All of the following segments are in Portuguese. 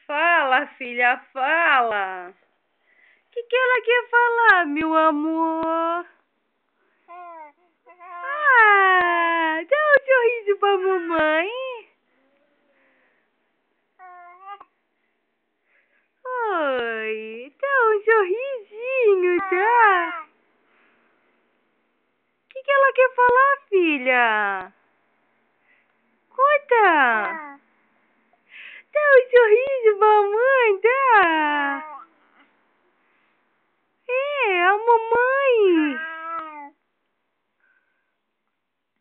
Fala, filha, fala. Que ela quer falar, meu amor? Dá um sorriso pra mamãe. Oi, dá um sorrisinho, tá? Que ela quer falar, filha? Conta. Dá um sorriso pra mamãe, tá? É, a mamãe.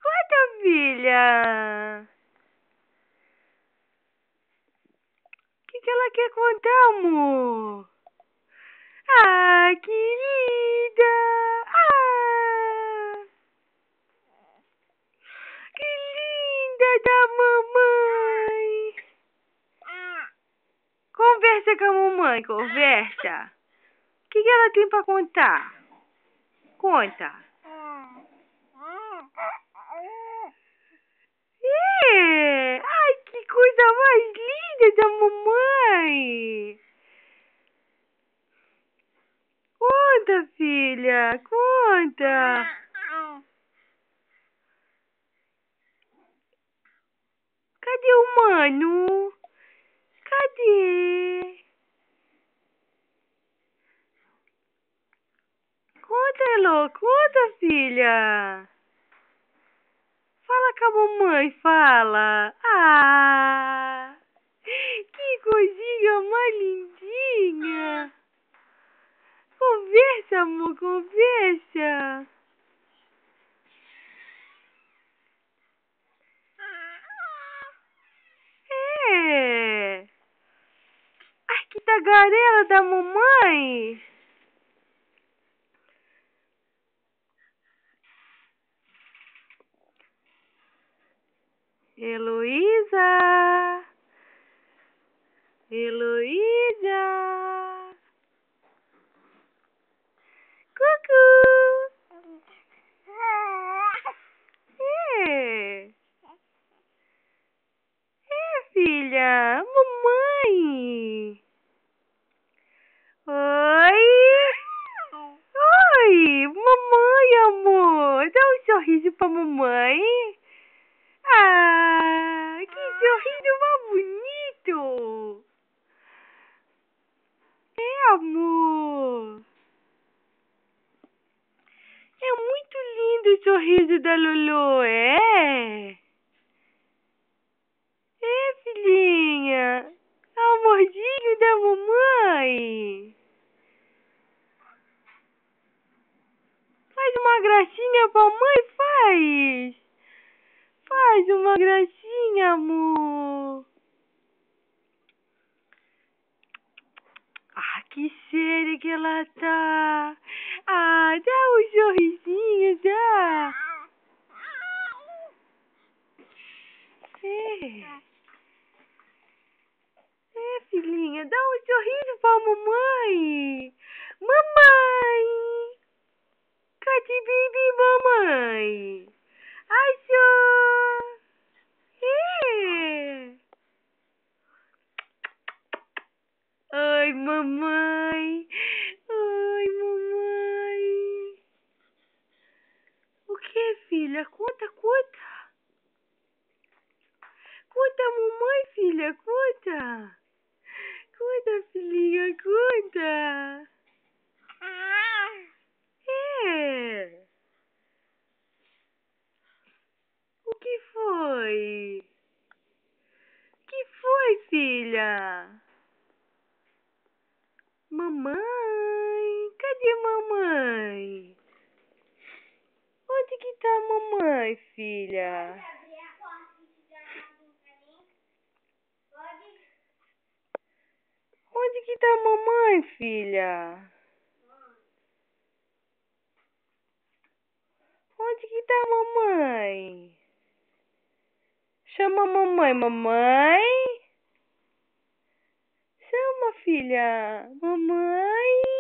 Conta, filha. Que ela quer contar, amor? Ah, que linda! Ah, que linda da mamãe! Conversa com a mamãe, conversa. O que ela tem pra contar? Conta. É! Ai, que coisa mais linda da mamãe! Conta, filha, conta. Cadê o mano? Cadê? Conta, Elô, conta, filha. Fala com a mamãe, fala. Ah, que coisinha mais lindinha. Conversa, amor, conversa. É. Ai, que tagarela da mamãe. Heloísa. Heloísa. Cucu. É. É, filha. Mamãe. Oi. Oi, mamãe, amor. Dá um sorriso pra mamãe. Ah, que sorriso mais bonito. É, amor. É muito lindo o sorriso da Lulu, é? É, filhinha. Amorzinho da mamãe. Faz uma gracinha pra mãe, faz. Faz uma gracinha, amor. Ah, que séria que ela tá. Ah, dá um sorrisinho, dá. É. É, filhinha, dá um sorriso pra mamãe. Mamãe. Cadê baby mamãe? Achou. É. Oi, mamãe. Oi, mamãe. O que, filha? Conta, conta. Conta, mamãe, filha, conta. Conta, filhinha, conta. É. O que foi? O que foi, filha? Mamãe? Cadê mamãe? Onde que tá a mamãe, filha? Onde que tá a mamãe, filha? Onde que tá a mamãe? Chama a mamãe, mamãe? Chama, filha. Mamãe?